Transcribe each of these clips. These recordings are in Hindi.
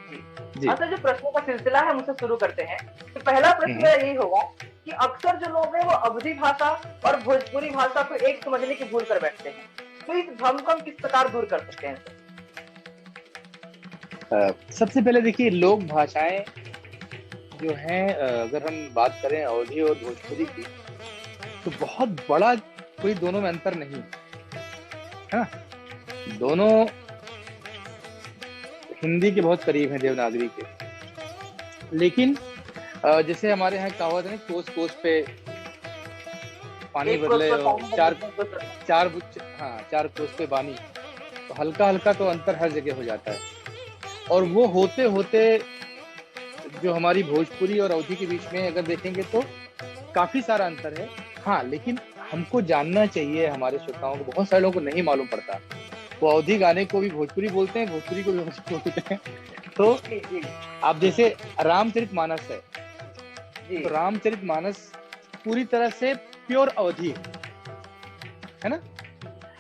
जी। जी। अच्छा, जो प्रश्नों का सिलसिला है हम उससे शुरू करते हैं। तो पहला प्रश्न मेरा यही होगा कि अक्सर जो लोग हैं वो अवधी भाषा और भोजपुरी भाषा को एक समझने की भूल कर बैठते हैं। तो इस भ्रम को हम किस प्रकार दूर कर सकते हैं सर? सबसे पहले देखिए, लोक भाषाएं जो हैं, अगर हम बात करें अवधी और भोजपुरी की, तो बहुत बड़ा कोई दोनों में अंतर नहीं है ना। दोनों हिंदी के बहुत करीब हैं, देवनागरी के। लेकिन जैसे हमारे यहाँ कहावत है ना, कोस कोस पे पानी एक कोस बदले पर और पानी चार बदलते हैं, कोस पर चार हाँ, चार कोस पे पानी। तो हल्का हल्का तो अंतर हर जगह हो जाता है। और जी, वो होते होते जो हमारी भोजपुरी और अवधी के बीच में अगर देखेंगे तो काफी सारा अंतर है। हाँ, लेकिन हमको जानना चाहिए, हमारे श्रोताओं को, बहुत सारे लोगों को नहीं मालूम पड़ता। वो अवधी गाने को भी भोजपुरी बोलते हैं, भोजपुरी को भी भोजपुरी बोलते हैं। तो जी, जी, आप जैसे रामचरितमानस है, जी, तो रामचरितमानस पूरी तरह से प्योर अवधी है ना।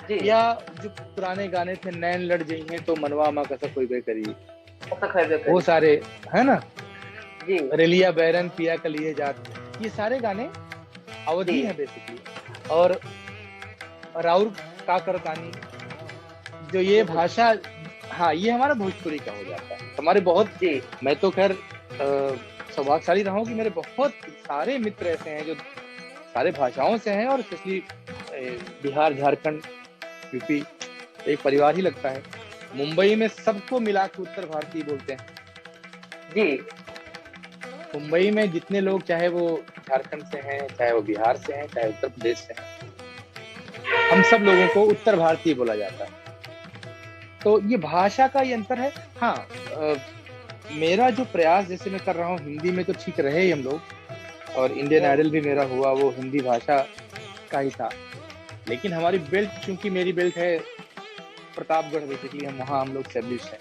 जी, या जो पुराने गाने थे, नैन लड़ गई हैं तो मनवा मा कसक कोई बे करी, ऐसा खैर वो करी। सारे है ना। जी, रेलिया बैरन पिया कलिए जात, ये सारे गाने जी, अवधी है बेसिकली। और राउर का करतानी, जो ये ये भोजपुरी। भाषा, हाँ, ये हमारा भोजपुरी का हो जाता है। हमारे बहुत, जी, मैं तो खैर सौभाग्यशाली रहा हूँ कि मेरे बहुत सारे मित्र ऐसे हैं जो सारे भाषाओं से हैं, और स्पेशली बिहार, झारखंड, यूपी, एक परिवार ही लगता है। मुंबई में सबको मिला के उत्तर भारतीय बोलते हैं। जी, मुंबई में जितने लोग, चाहे वो झारखंड से हैं, चाहे वो बिहार से हैं, चाहे उत्तर प्रदेश से हैं, हम सब लोगों को उत्तर भारतीय बोला जाता है। तो ये भाषा का ये अंतर है। हाँ, मेरा जो प्रयास जैसे मैं कर रहा हूँ, हिंदी में तो ठीक रहे ही हम लोग, और इंडियन आइडल भी मेरा हुआ वो हिंदी भाषा का ही था। लेकिन हमारी बेल्ट, चूंकि मेरी बेल्ट है प्रतापगढ़, बेसिकली हम लोग स्टेब्लिश हैं,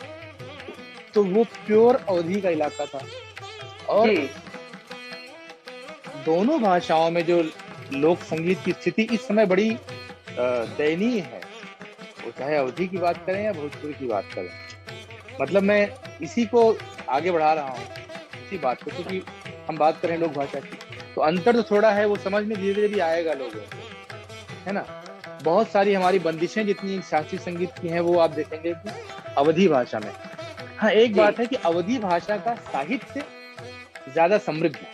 तो वो प्योर अवधी का इलाका था। और जी, दोनों भाषाओं में जो लोक संगीत की स्थिति इस समय बड़ी दयनीय है, वो चाहे अवधी की बात करें या भोजपुरी की बात करें। मतलब मैं इसी को आगे बढ़ा रहा हूँ, इसी बात को, क्योंकि हम बात करें लोक भाषा की, तो अंतर तो थोड़ा है, वो समझ में धीरे धीरे भी आएगा लोगों को, है ना। बहुत सारी हमारी बंदिशें जितनी शास्त्रीय संगीत की हैं, वो आप देखेंगे कि अवधी भाषा में। हाँ, एक जी, बात है कि अवधी भाषा का साहित्य ज्यादा समृद्ध है।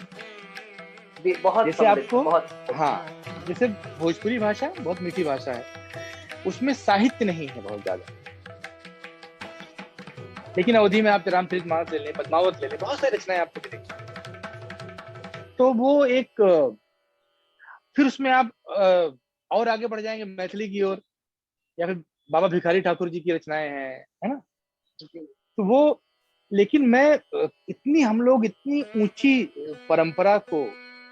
जी, बहुत जैसे समृद्ध, आपको, बहुत। हाँ, जैसे भोजपुरी भाषा बहुत मीठी भाषा है, उसमें साहित्य नहीं है बहुत ज्यादा। लेकिन अवधि में आप रामचरितमानस ले लें, पद्मावत ले लें, बहुत सारी रचनाएं आपको मिलेंगी। तो वो एक फिर उसमें आप और आगे बढ़ जाएंगे मैथिली की ओर, या फिर बाबा भिखारी ठाकुर जी की रचनाएं हैं, है ना। जी, तो वो, लेकिन मैं इतनी, हम लोग इतनी ऊंची परंपरा को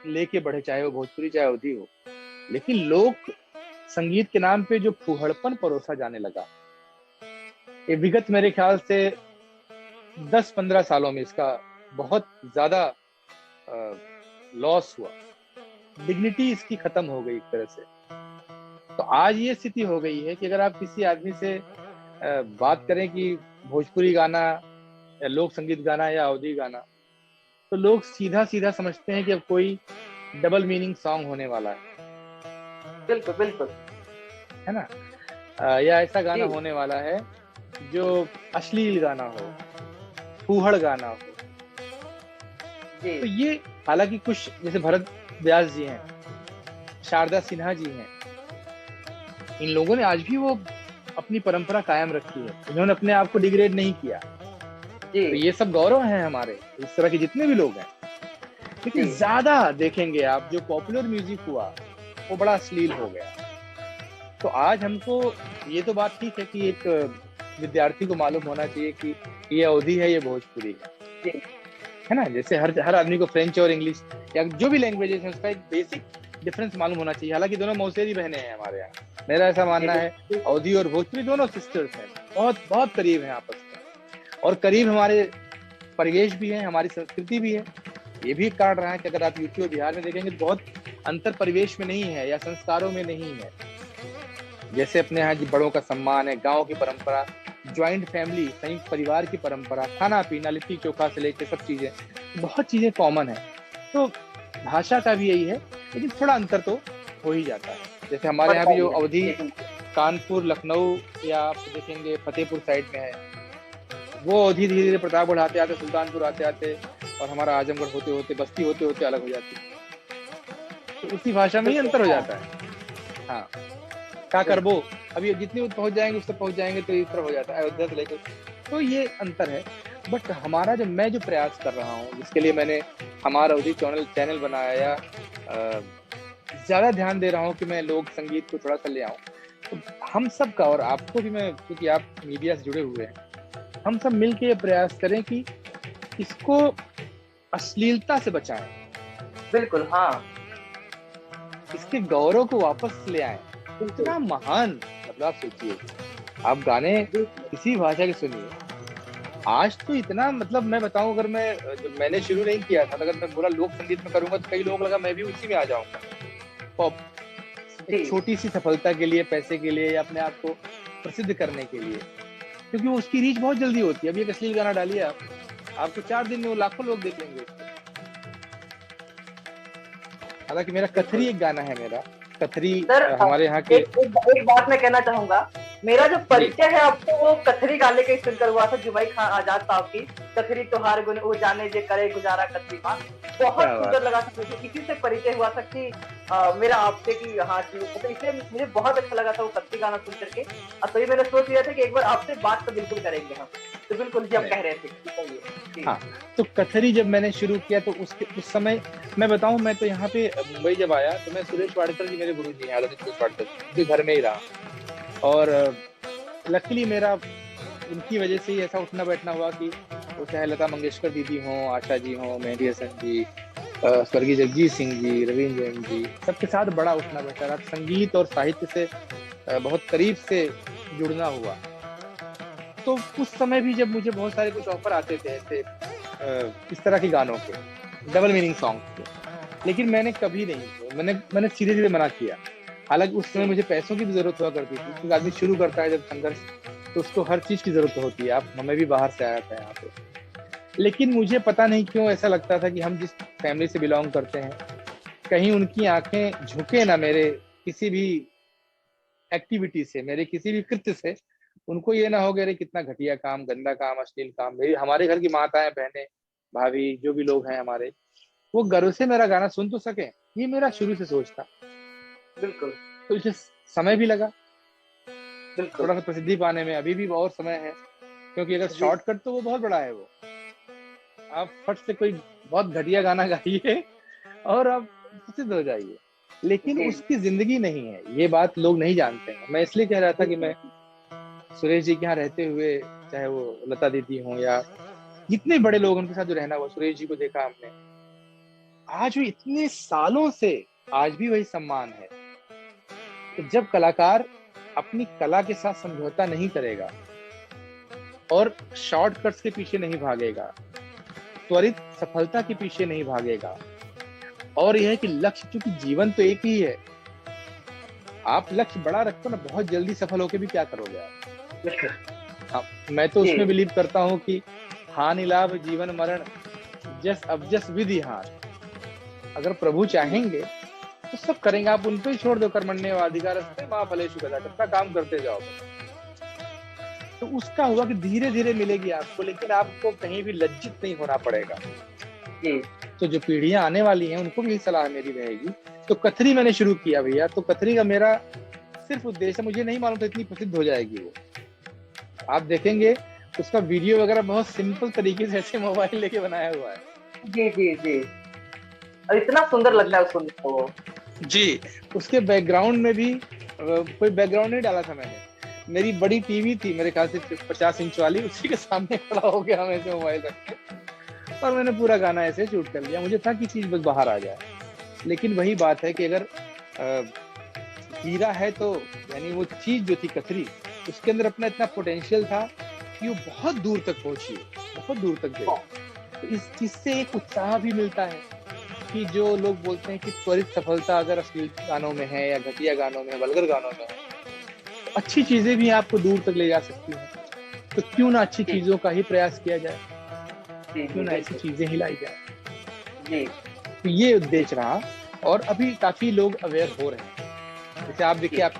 लेके बढ़े, चाहे वो भोजपुरी चाहे अवधी हो, लेकिन लोक संगीत के नाम पे जो फूहड़पन परोसा जाने लगा, ये विगत मेरे ख्याल से 10-15 सालों में इसका बहुत ज्यादा लॉस हुआ। डिग्निटी इसकी खत्म हो गई एक तरह से। तो आज ये स्थिति हो गई है कि अगर आप किसी आदमी से बात करें कि भोजपुरी गाना या लोक संगीत गाना या अवधी गाना, तो लोग सीधा सीधा समझते हैं कि अब कोई डबल मीनिंग सॉन्ग होने वाला बिल्कुल, बिल्कुल। है ना। या ऐसा गाना जी, होने वाला है जो अश्लील गाना हो, फूहड़ गाना हो। जी, तो ये, हालांकि कुछ जैसे भरत व्यास जी हैं, शारदा सिन्हा जी हैं, इन लोगों ने आज भी वो अपनी परंपरा कायम रखी है, इन्होंने अपने आप को डिग्रेड नहीं किया। जी, तो ये सब गौरव है हमारे, इस तरह के जितने भी लोग हैं। लेकिन जी, ज्यादा देखेंगे आप, जो पॉपुलर म्यूजिक हुआ वो बड़ा अश्लील हो गया। तो आज हमको, ये तो बात ठीक है कि एक विद्यार्थी को मालूम होना चाहिए कि ये अवधी है, ये भोजपुरी जी, है ना। जैसे हर हर आदमी को फ्रेंच और इंग्लिश या जो भी लैंग्वेजेस है उसका एक बेसिक डिफरेंस मालूम होना चाहिए। हालांकि दोनों मौसेरी बहनें हैं हमारे यहाँ, मेरा ऐसा जी, मानना है। बिल्कुल। अवधी और भोजपुरी दोनों सिस्टर्स हैं, बहुत बहुत करीब हैं आपस में, और करीब हमारे परिवेश भी है, हमारी संस्कृति भी है। ये भी एक कारण रहा है कि अगर आप यूपी और बिहार में देखेंगे तो बहुत अंतर परिवेश में नहीं है या संस्कारों में नहीं है। जैसे अपने यहाँ बड़ों का सम्मान है, गांव की परंपरा, ज्वाइंट फैमिली, संयुक्त परिवार की परंपरा, खाना पीना, लिट्टी चोखा से लेके सब चीजें, बहुत चीजें कॉमन है। तो भाषा का भी यही है, लेकिन थोड़ा अंतर तो हो ही जाता है। जैसे हमारे यहाँ पड़ता भी जो ही है अवधि, जी बिल्कुल। कानपुर, लखनऊ या आप देखेंगे फतेहपुर साइड में है, वो अवधि धीरे धीरे प्रताप बढ़ाते आते, सुल्तानपुर आते आते और हमारा आजमगढ़ होते होते, बस्ती होते होते अलग हो जाती है। तो उसी भाषा में ही बिल्कुल अंतर हो हाँ जाता है। हाँ, क्या करबो, अभी जितनी दूर पहुंच जाएंगे उससे पहुंच जाएंगे तो इस तरह हो जाता है अयोध्या से लेकर। तो ये अंतर है। बट हमारा जो, मैं जो प्रयास कर रहा हूँ, जिसके लिए मैंने हमारा अवधि चैनल बनाया, या ज्यादा ध्यान दे रहा हूँ कि मैं लोक संगीत को थोड़ा सा ले आऊँ, तो हम सब का, और आपको भी मैं, क्योंकि आप मीडिया से जुड़े हुए हैं, हम सब मिलके ये प्रयास करें कि इसको अश्लीलता से बचाएं, बिल्कुल हाँ इसके गौरव को वापस ले आएं। बिल्कुल इतना महान, मतलब आप सोचिए, आप गाने बिल्कुल किसी भाषा के सुनिए, आज तो इतना, मतलब मैं बताऊं, अगर मैं, जब मैंने शुरू नहीं किया था, तो अगर मैं पूरा लोक संगीत में करूंगा तो कई लोग लगा मैं भी उसी में आ जाऊंगा। पॉप, एक जी छोटी सी सफलता के लिए, पैसे के लिए, या अपने आप को प्रसिद्ध करने के लिए, क्योंकि वो उसकी रीच बहुत जल्दी होती है। अभी एक अश्लील गाना डालिए आप, आपको 4 दिन में वो लाखों लोग देख लेंगे उसको। हालांकि मेरा कथरी बिल्कुल एक गाना है, मेरा कथरी सर हमारे यहाँ के। एक बात मैं कहना चाहूंगा। मेरा जो जी, परिचय है आपको वो कथरी गाने के सुनकर हुआ था, जुबाई खान आजाद साहब की कथरी त्योहार गुन वो जाने जे करे गुजारा कथरी माँ। बहुत क्या बात सुंदर लगा था मुझे, इसी से परिचय हुआ था कि मेरा आपसे कि हाँ जी, मतलब इसलिए मुझे बहुत अच्छा लगा था वो कथरी गाना सुन करके। और तभी मैंने सोच लिया था कि एक बार आपसे बात तो बिल्कुल करेंगे हम। तो बिल्कुल जी, आप है। कह रहे थे बताइए जी। हाँ, तो कथरी जब मैंने शुरू किया तो उसके उस समय, मैं बताऊं, मैं तो यहाँ पे मुंबई जब आया तो मैं, सुरेश वाडकर जी मेरे गुरु जी हैं, आदरणीय सुरेश वाडकर जी, उनके घर में ही रहा। और लकीली मेरा उनकी वजह से ही ऐसा उठना बैठना हुआ कि वो चाहे लता मंगेशकर दीदी हों, आशा जी हों, मेहंदी हसन जी, स्वर्गीय जगजीत सिंह जी, रविंद्र जैन जी, सबके साथ बड़ा उठना बैठना रहा। संगीत और साहित्य से बहुत करीब से जुड़ना हुआ। तो उस समय भी जब मुझे बहुत सारे कुछ ऑफर आते थे ऐसे इस तरह के गानों के, डबल मीनिंग सॉन्ग के, लेकिन मैंने कभी नहीं, मैंने धीरे धीरे मना किया। हालांकि उस समय मुझे पैसों की भी जरूरत हुआ करती थी, क्योंकि आदमी शुरू करता है जब संघर्ष, तो उसको हर चीज की जरूरत होती है। आप, हमें भी बाहर से आया था यहाँ पे, लेकिन मुझे पता नहीं क्यों ऐसा लगता था कि हम जिस फैमिली से बिलोंग करते हैं, कहीं उनकी आंखें झुके ना मेरे किसी भी एक्टिविटी से, मेरे किसी भी कृत्य से, उनको ये ना हो गया अरे कितना घटिया काम, गंदा काम, अश्लील काम। मेरी, हमारे घर की माताएं, बहनें, भाभी, जो भी लोग हैं हमारे, वो गर्व से मेरा गाना सुन तो सके, ये मेरा शुरू से सोच था। बिल्कुल तो इसे समय भी लगा बिल्कुल थोड़ा सा प्रसिद्धि पाने में, अभी भी और समय है, क्योंकि अगर जी शॉर्टकट तो वो बहुत बड़ा है। वो आप फट से कोई बहुत घटिया गाना गाइए और आप प्रसिद्ध हो जाइए, लेकिन जी उसकी जिंदगी नहीं है, ये बात लोग नहीं जानते हैं। मैं इसलिए कह रहा था कि बिल्कुल मैं सुरेश जी के यहाँ रहते हुए, चाहे वो लता दीदी हों या जितने बड़े लोग उनके साथ जो रहना हुआ, सुरेश जी को देखा हमने, आज भी इतने सालों से आज भी वही सम्मान है। तो जब कलाकार अपनी कला के साथ समझौता नहीं करेगा और शॉर्टकट्स के पीछे नहीं भागेगा, त्वरित सफलता के पीछे नहीं भागेगा, और यह है कि लक्ष्य, क्योंकि जीवन तो एक ही है, आप लक्ष्य बड़ा रखो ना, बहुत जल्दी सफल होके भी क्या करोगे आप। बिल्कुल हाँ, मैं तो जी उसमें बिलीव करता हूँ कि हानि लाभ जीवन मरण जस अब जस विधि हार, अगर प्रभु चाहेंगे तो सब करेंगे। आप उन पे ही छोड़ दो, कर्मण्येवाधिकारस्ते मां फलेषु कदाचन, काम करते जाओ। तो उसका हुआ कि धीरे धीरे मिलेगी आपको, लेकिन आपको कहीं भी लज्जित नहीं होना पड़ेगा। जी तो जो पीढ़ियां आने वाली हैं उनको भी सलाह मेरी रहेगी। तो कथरी मैंने शुरू किया भैया, तो कथरी का मेरा सिर्फ उद्देश्य, मुझे नहीं मालूम था इतनी प्रसिद्ध हो जाएगी वो। आप देखेंगे उसका वीडियो वगैरह बहुत सिंपल तरीके से ऐसे मोबाइल लेके बनाया हुआ है। जी जी जी और इतना सुंदर लगता मतलब है सुनने को वो। जी, उसके बैकग्राउंड में भी कोई बैकग्राउंड नहीं डाला था मैंने। मेरी बड़ी टीवी थी मेरे ख्याल से 50 इंच वाली, उसी के सामने खड़ा हो गया मैं ऐसे मोबाइल रख के, और मैंने पूरा गाना ऐसे शूट कर लिया। मुझे था कि चीज बस बाहर आ जाए। लेकिन वही बात है कि अगर हीरा है तो, यानी वो चीज जो थी कथरी, उसके अंदर अपना इतना पोटेंशियल था कि वो बहुत दूर तक पहुंची, बहुत दूर तक गई। तो इस चीज से एक उत्साह भी मिलता है कि जो लोग बोलते हैं कि त्वरित सफलता अगर अश्लील गानों में है, या घटिया गानों में, वल्गर गानों में है, तो अच्छी चीजें भी आपको दूर तक ले जा सकती हैं। तो क्यों ना अच्छी जी चीजों का ही प्रयास किया जाए, जी क्यों जी ना ऐसी बिल्कुल चीजें ही लाई जाए। जी तो ये जी उद्देश्य रहा, और अभी काफी लोग अवेयर हो रहे हैं। जैसे आप देखिए, जी आप